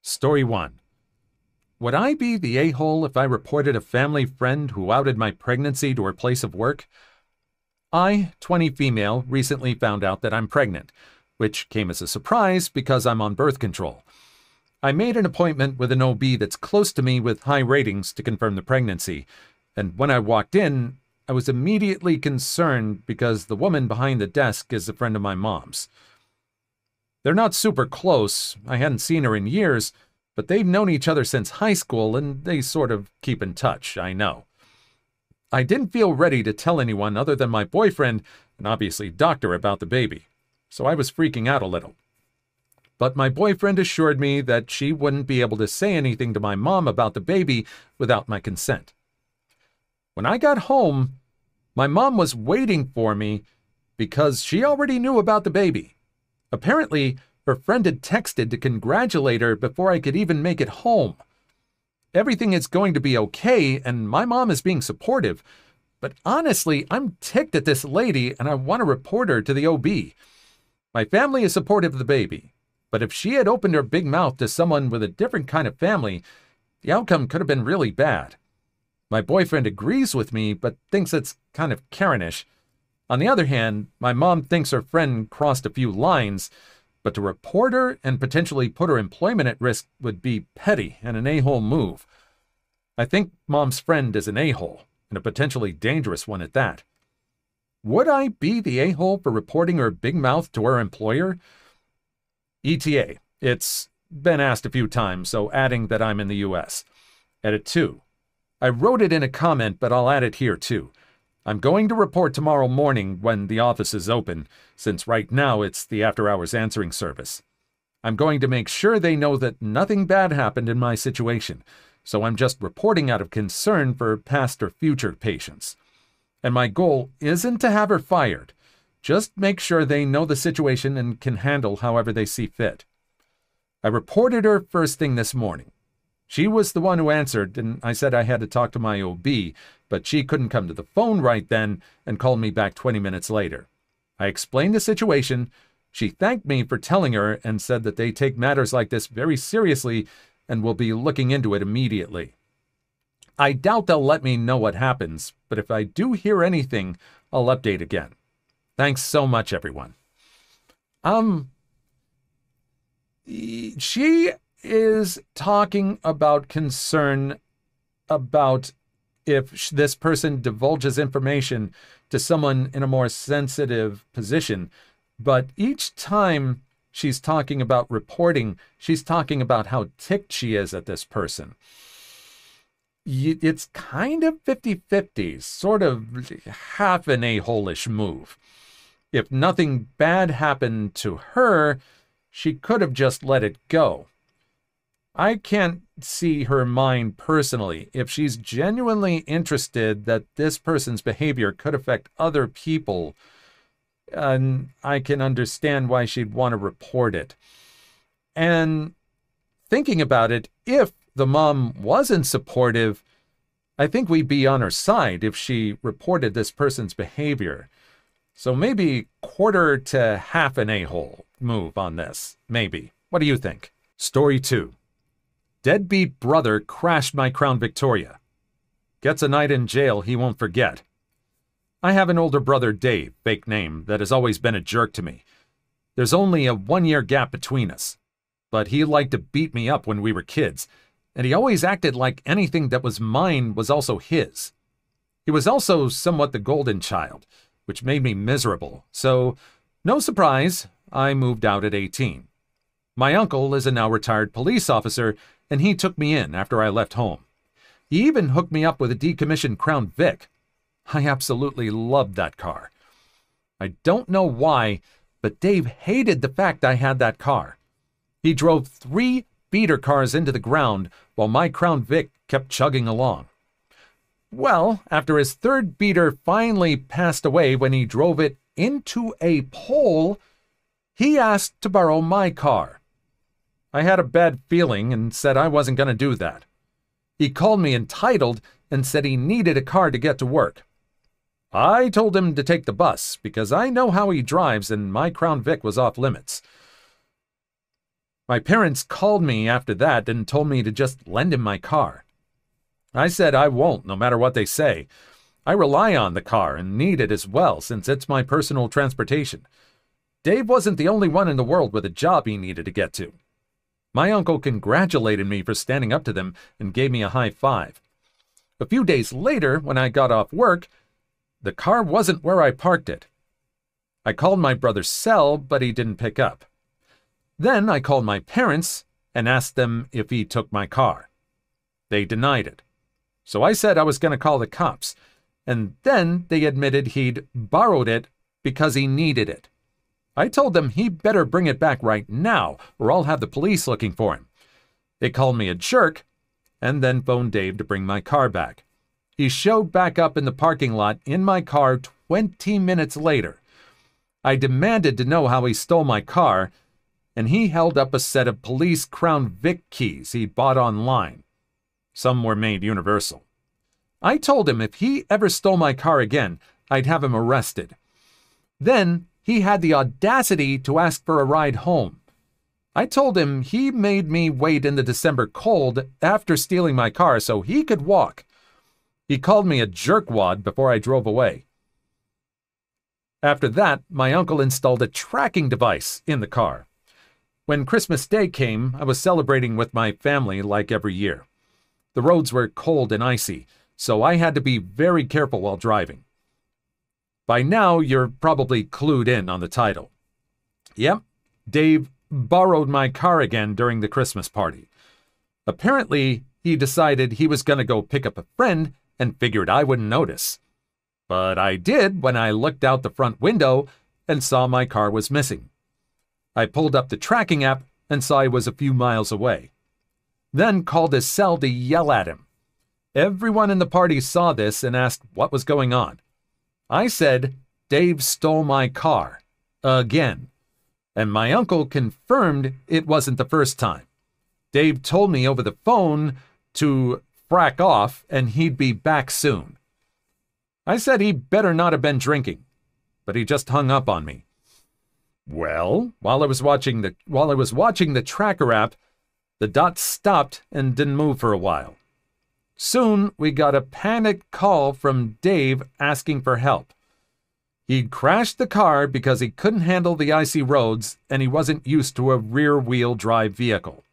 Story 1. Would I be the a-hole if I reported a family friend who outed my pregnancy to her place of work? I, 20 female, recently found out that I'm pregnant, which came as a surprise because I'm on birth control. I made an appointment with an OB that's close to me with high ratings to confirm the pregnancy, and when I walked in, I was immediately concerned because the woman behind the desk is a friend of my mom's. They're not super close, I hadn't seen her in years, but they've known each other since high school and they sort of keep in touch, I know. I didn't feel ready to tell anyone other than my boyfriend and obviously doctor about the baby, so I was freaking out a little. But my boyfriend assured me that she wouldn't be able to say anything to my mom about the baby without my consent. When I got home, my mom was waiting for me because she already knew about the baby. Apparently, her friend had texted to congratulate her before I could even make it home. Everything is going to be okay, and my mom is being supportive. But honestly, I'm ticked at this lady, and I want to report her to the OB. My family is supportive of the baby, but if she had opened her big mouth to someone with a different kind of family, the outcome could have been really bad. My boyfriend agrees with me, but thinks it's kind of Karenish. On the other hand, my mom thinks her friend crossed a few lines, but to report her and potentially put her employment at risk would be petty and an a-hole move. I think mom's friend is an a-hole, and a potentially dangerous one at that. Would I be the a-hole for reporting her big mouth to her employer? ETA. It's been asked a few times, so adding that I'm in the US. Edit 2. I wrote it in a comment, but I'll add it here too. I'm going to report tomorrow morning when the office is open, since right now it's the after-hours answering service. I'm going to make sure they know that nothing bad happened in my situation, so I'm just reporting out of concern for past or future patients. And my goal isn't to have her fired. Just make sure they know the situation and can handle however they see fit. I reported her first thing this morning. She was the one who answered, and I said I had to talk to my OB, but she couldn't come to the phone right then and called me back 20 minutes later. I explained the situation. She thanked me for telling her and said that they take matters like this very seriously and will be looking into it immediately. I doubt they'll let me know what happens, but if I do hear anything, I'll update again. Thanks so much, everyone. She is talking about concern about if this person divulges information to someone in a more sensitive position. But each time she's talking about reporting, she's talking about how ticked she is at this person. It's kind of 50-50, sort of half an a-hole-ish move. If nothing bad happened to her, she could have just let it go. I can't see her mind personally. If she's genuinely interested that this person's behavior could affect other people, and I can understand why she'd want to report it. And thinking about it, if the mom wasn't supportive, I think we'd be on her side if she reported this person's behavior. So maybe quarter to half an a-hole move on this. Maybe. What do you think? Story 2. Deadbeat brother crashed my Crown Victoria. Gets a night in jail he won't forget. I have an older brother, Dave, fake name, that has always been a jerk to me. There's only a 1-year gap between us. But he liked to beat me up when we were kids, and he always acted like anything that was mine was also his. He was also somewhat the golden child, which made me miserable, so no surprise, I moved out at 18. My uncle is a now retired police officer, and he took me in after I left home. He even hooked me up with a decommissioned Crown Vic. I absolutely loved that car. I don't know why, but Dave hated the fact I had that car. He drove 3 feeder cars into the ground while my Crown Vic kept chugging along. Well, after his 3rd beater finally passed away when he drove it into a pole, he asked to borrow my car. I had a bad feeling and said I wasn't going to do that. He called me entitled and said he needed a car to get to work. I told him to take the bus because I know how he drives and my Crown Vic was off limits. My parents called me after that and told me to just lend him my car. I said I won't, no matter what they say. I rely on the car and need it as well, since it's my personal transportation. Dave wasn't the only one in the world with a job he needed to get to. My uncle congratulated me for standing up to them and gave me a high five. A few days later, when I got off work, the car wasn't where I parked it. I called my brother's cell, but he didn't pick up. Then I called my parents and asked them if he took my car. They denied it. So I said I was going to call the cops, and then they admitted he'd borrowed it because he needed it. I told them he better bring it back right now, or I'll have the police looking for him. They called me a jerk, and then phoned Dave to bring my car back. He showed back up in the parking lot in my car 20 minutes later. I demanded to know how he stole my car, and he held up a set of police Crown Vic keys he bought online. Some were made universal. I told him if he ever stole my car again, I'd have him arrested. Then he had the audacity to ask for a ride home. I told him he made me wait in the December cold after stealing my car so he could walk. He called me a jerkwad before I drove away. After that, my uncle installed a tracking device in the car. When Christmas Day came, I was celebrating with my family like every year. The roads were cold and icy, so I had to be very careful while driving. By now, you're probably clued in on the title. Yep, Dave borrowed my car again during the Christmas party. Apparently, he decided he was going to go pick up a friend and figured I wouldn't notice. But I did when I looked out the front window and saw my car was missing. I pulled up the tracking app and saw he was a few miles away. Then called his cell to yell at him. Everyone in the party saw this and asked what was going on. I said, Dave stole my car. Again. And my uncle confirmed it wasn't the first time. Dave told me over the phone to frack off and he'd be back soon. I said he better not have been drinking, but he just hung up on me. Well, while I was watching the tracker app, the dots stopped and didn't move for a while. Soon, we got a panicked call from Dave asking for help. He'd crashed the car because he couldn't handle the icy roads and he wasn't used to a rear-wheel drive vehicle.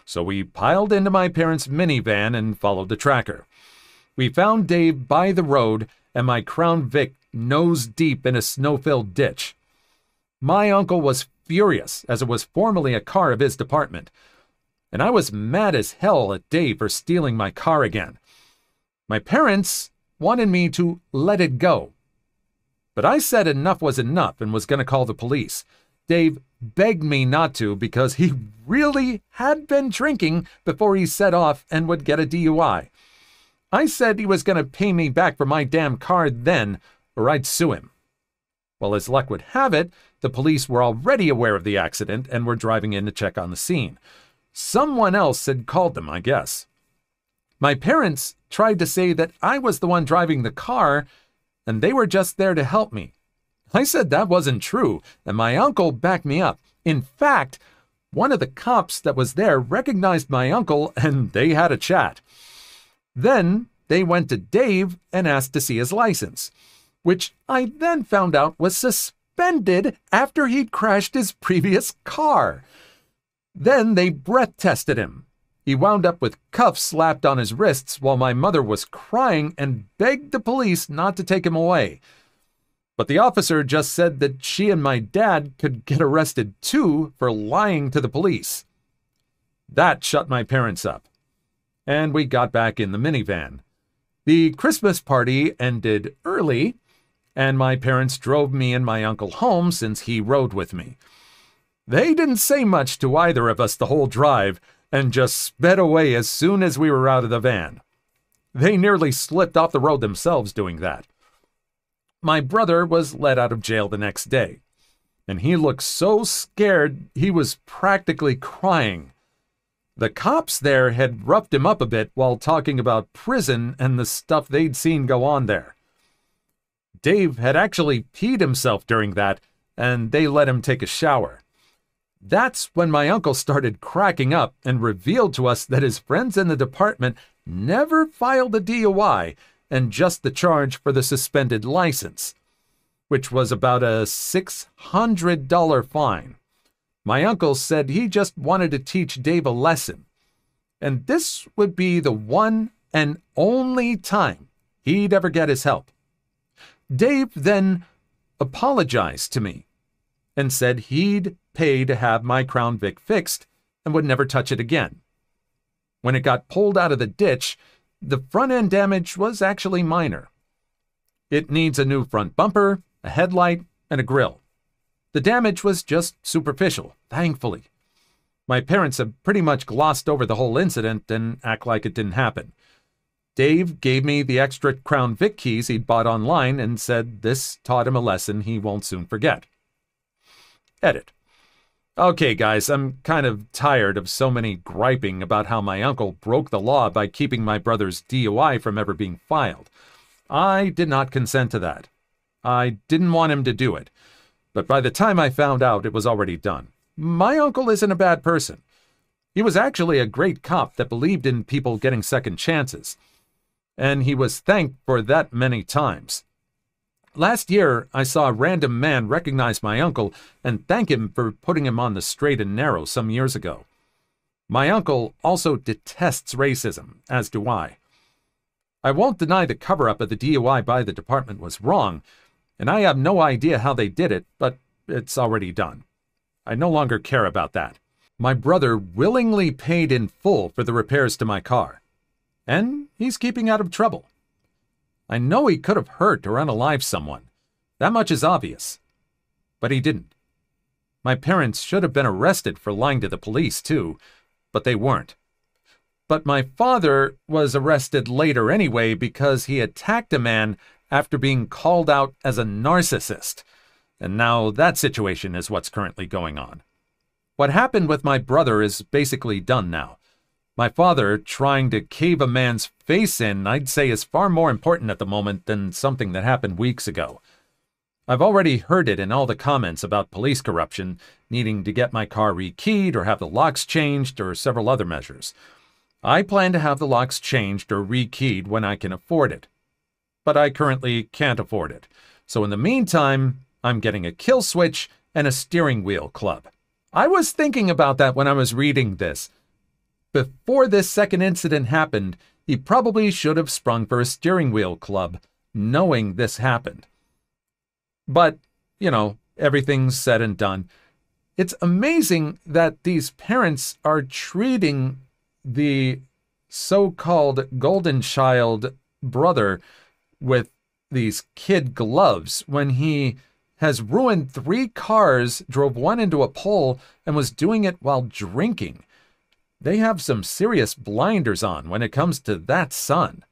So we piled into my parents' minivan and followed the tracker. We found Dave by the road and my Crown Vic nose deep in a snow-filled ditch. My uncle was furious, as it was formerly a car of his department, and I was mad as hell at Dave for stealing my car again. My parents wanted me to let it go, but I said enough was enough and was going to call the police. Dave begged me not to because he really had been drinking before he set off and would get a DUI. I said he was going to pay me back for my damn car then, or I'd sue him. Well, as luck would have it, the police were already aware of the accident and were driving in to check on the scene. Someone else had called them, I guess. My parents tried to say that I was the one driving the car, and they were just there to help me. I said that wasn't true, and my uncle backed me up. In fact, one of the cops that was there recognized my uncle, and they had a chat. Then they went to Dave and asked to see his license, which I then found out was suspended after he'd crashed his previous car. Then they breath tested him. He wound up with cuffs slapped on his wrists while my mother was crying and begged the police not to take him away. But the officer just said that she and my dad could get arrested too for lying to the police. That shut my parents up, and we got back in the minivan. The Christmas party ended early, and my parents drove me and my uncle home since he rode with me. They didn't say much to either of us the whole drive and just sped away as soon as we were out of the van. They nearly slipped off the road themselves doing that. My brother was let out of jail the next day, and he looked so scared he was practically crying. The cops there had roughed him up a bit while talking about prison and the stuff they'd seen go on there. Dave had actually peed himself during that, and they let him take a shower. That's when my uncle started cracking up and revealed to us that his friends in the department never filed a DUI and just the charge for the suspended license, which was about a $600 fine. My uncle said he just wanted to teach Dave a lesson, and this would be the one and only time he'd ever get his help. Dave then apologized to me and said he'd pay to have my Crown Vic fixed and would never touch it again. When it got pulled out of the ditch, the front end damage was actually minor. It needs a new front bumper, a headlight, and a grille. The damage was just superficial, thankfully. My parents have pretty much glossed over the whole incident and act like it didn't happen. Dave gave me the extra Crown Vic keys he'd bought online and said this taught him a lesson he won't soon forget. Edit. Okay, guys, I'm kind of tired of so many griping about how my uncle broke the law by keeping my brother's DUI from ever being filed. I did not consent to that. I didn't want him to do it. But by the time I found out, it was already done. My uncle isn't a bad person. He was actually a great cop that believed in people getting second chances. And he was thanked for that many times. Last year, I saw a random man recognize my uncle and thank him for putting him on the straight and narrow some years ago. My uncle also detests racism, as do I. I won't deny the cover-up of the DUI by the department was wrong, and I have no idea how they did it, but it's already done. I no longer care about that. My brother willingly paid in full for the repairs to my car, and he's keeping out of trouble. I know he could have hurt or unalived someone. That much is obvious. But he didn't. My parents should have been arrested for lying to the police, too, but they weren't. But my father was arrested later anyway because he attacked a man after being called out as a narcissist. And now that situation is what's currently going on. What happened with my brother is basically done now. My father trying to cave a man's face in, I'd say, is far more important at the moment than something that happened weeks ago. I've already heard it in all the comments about police corruption, needing to get my car rekeyed or have the locks changed or several other measures. I plan to have the locks changed or rekeyed when I can afford it. But I currently can't afford it. So in the meantime, I'm getting a kill switch and a steering wheel club. I was thinking about that when I was reading this. Before this second incident happened, he probably should have sprung for a steering wheel club, knowing this happened. But, everything's said and done. It's amazing that these parents are treating the so-called golden child brother with these kid gloves when he has ruined 3 cars, drove one into a pole, and was doing it while drinking. They have some serious blinders on when it comes to that son.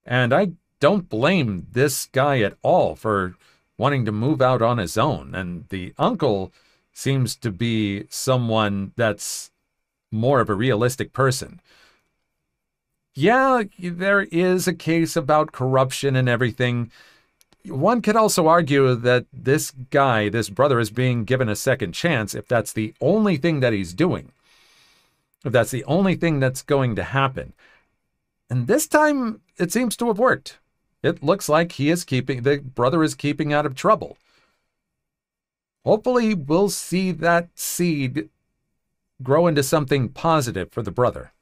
And I don't blame this guy at all for wanting to move out on his own. And the uncle seems to be someone that's more of a realistic person. Yeah, there is a case about corruption and everything. One could also argue that this guy, this brother, is being given a second chance if that's the only thing that he's doing. If that's the only thing that's going to happen. And this time, it seems to have worked. It looks like the brother is keeping out of trouble. Hopefully, we'll see that seed grow into something positive for the brother.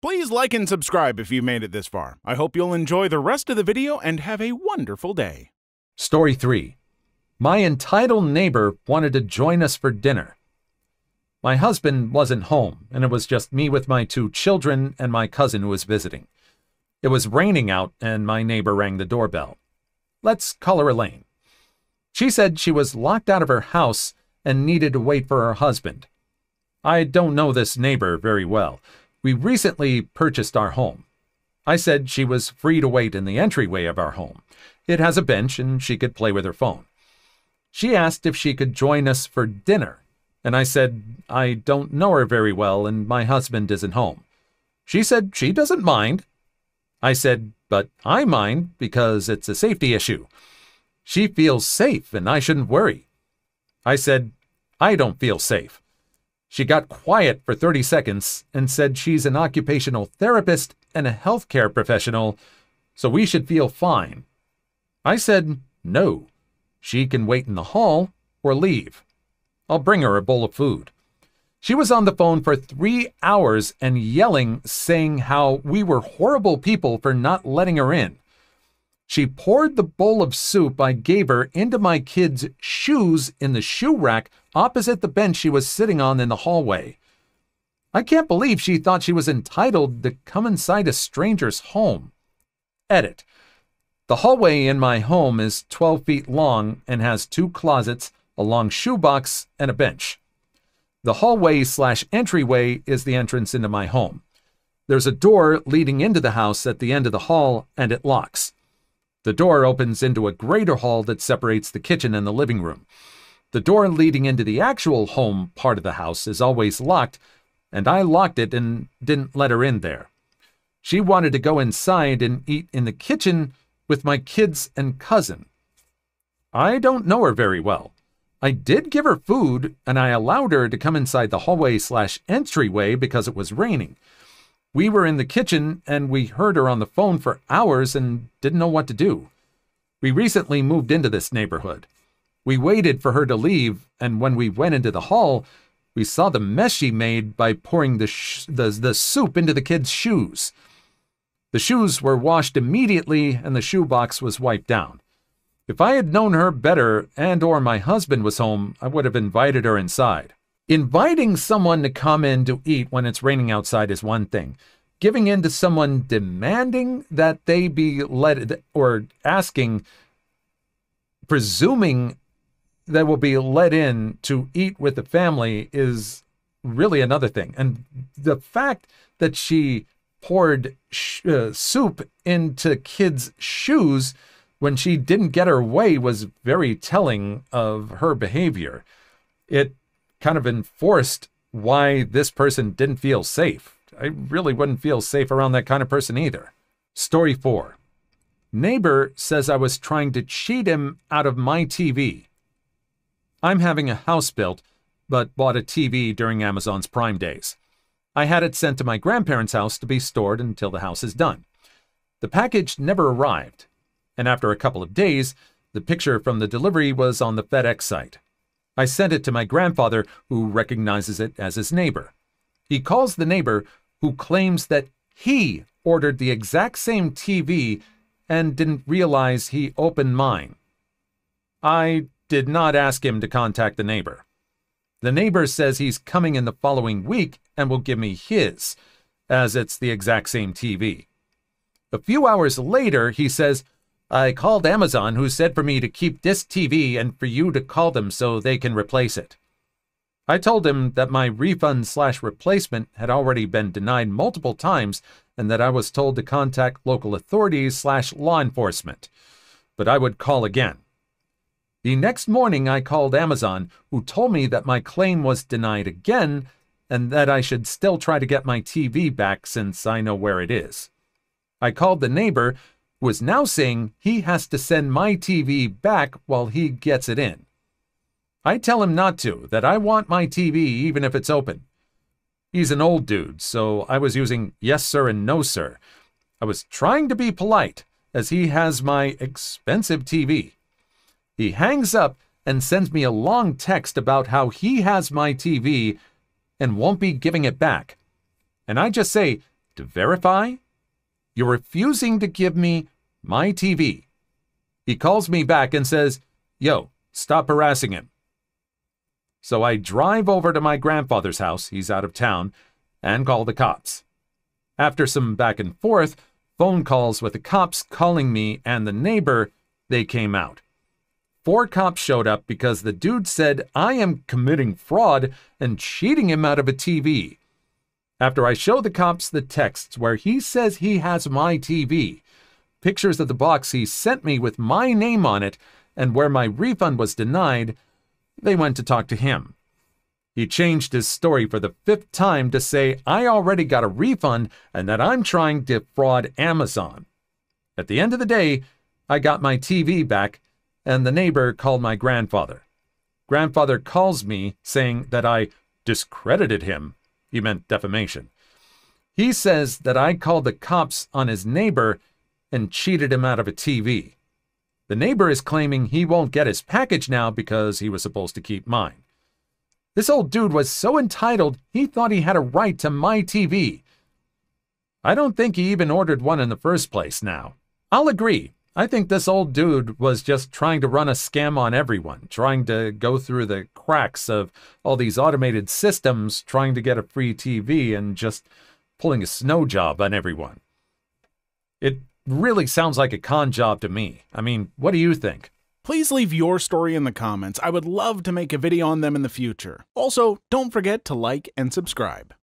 Please like and subscribe if you made it this far. I hope you'll enjoy the rest of the video and have a wonderful day. Story 3. My entitled neighbor wanted to join us for dinner. My husband wasn't home, and it was just me with my 2 children and my cousin who was visiting. It was raining out, and my neighbor rang the doorbell. Let's call her Elaine. She said she was locked out of her house and needed to wait for her husband. I don't know this neighbor very well. We recently purchased our home. I said she was free to wait in the entryway of our home. It has a bench, and she could play with her phone. She asked if she could join us for dinner. And I said, I don't know her very well, and my husband isn't home. She said she doesn't mind. I said, but I mind because it's a safety issue. She feels safe, and I shouldn't worry. I said, I don't feel safe. She got quiet for 30 seconds and said she's an occupational therapist and a healthcare professional, so we should feel fine. I said no. She can wait in the hall or leave. I'll bring her a bowl of food. She was on the phone for 3 hours and yelling, saying how we were horrible people for not letting her in. She poured the bowl of soup I gave her into my kid's shoes in the shoe rack opposite the bench she was sitting on in the hallway. I can't believe she thought she was entitled to come inside a stranger's home. Edit. The hallway in my home is 12 feet long and has 2 closets, a long shoebox, and a bench. The hallway/entryway is the entrance into my home. There's a door leading into the house at the end of the hall, and it locks. The door opens into a greater hall that separates the kitchen and the living room. The door leading into the actual home part of the house is always locked, and I locked it and didn't let her in there. She wanted to go inside and eat in the kitchen with my kids and cousin. I don't know her very well. I did give her food, and I allowed her to come inside the hallway/entryway because it was raining. We were in the kitchen, and we heard her on the phone for hours and didn't know what to do. We recently moved into this neighborhood. We waited for her to leave, and when we went into the hall, we saw the mess she made by pouring the soup into the kids' shoes. The shoes were washed immediately, and the shoebox was wiped down. If I had known her better and/or my husband was home, I would have invited her inside. Inviting someone to come in to eat when it's raining outside is one thing. Giving in to someone demanding that they be let, or asking, presuming they will be let in to eat with the family is really another thing. And the fact that she poured soup into kids' shoes when she didn't get her way was very telling of her behavior. It kind of enforced why this person didn't feel safe. I really wouldn't feel safe around that kind of person either. Story 4. Neighbor says I was trying to cheat him out of my TV. I'm having a house built, but bought a TV during Amazon's Prime days. I had it sent to my grandparents' house to be stored until the house is done. The package never arrived, and after a couple of days, the picture from the delivery was on the FedEx site. I sent it to my grandfather, who recognizes it as his neighbor. He calls the neighbor, who claims that he ordered the exact same TV and didn't realize he opened mine. I did not ask him to contact the neighbor. The neighbor says he's coming in the following week and will give me his, as it's the exact same TV. A few hours later, he says, I called Amazon, who said for me to keep this TV and for you to call them so they can replace it. I told him that my refund/replacement had already been denied multiple times and that I was told to contact local authorities/law enforcement, but I would call again. The next morning I called Amazon, who told me that my claim was denied again and that I should still try to get my TV back since I know where it is. I called the neighbor, who is now saying he has to send my TV back while he gets it in. I tell him not to, that I want my TV even if it's open. He's an old dude, so I was using yes sir and no sir. I was trying to be polite, as he has my expensive TV. He hangs up and sends me a long text about how he has my TV and won't be giving it back. And I just say, to verify, you're refusing to give me my TV. He calls me back and says, yo, stop harassing him. So I drive over to my grandfather's house, he's out of town, and call the cops. After some back and forth, phone calls with the cops calling me and the neighbor, they came out. 4 cops showed up because the dude said I am committing fraud and cheating him out of a TV. After I show the cops the texts where he says he has my TV, pictures of the box he sent me with my name on it, and where my refund was denied, they went to talk to him. He changed his story for the 5th time to say I already got a refund and that I'm trying to fraud Amazon. At the end of the day, I got my TV back, and the neighbor called my grandfather. Grandfather calls me saying that I discredited him. He meant defamation. He says that I called the cops on his neighbor and cheated him out of a TV. The neighbor is claiming he won't get his package now because he was supposed to keep mine. This old dude was so entitled, he thought he had a right to my TV. I don't think he even ordered one in the first place now. I'll agree. I think this old dude was just trying to run a scam on everyone, trying to go through the cracks of all these automated systems, trying to get a free TV and just pulling a snow job on everyone. It really sounds like a con job to me. I mean, what do you think? Please leave your story in the comments. I would love to make a video on them in the future. Also, don't forget to like and subscribe.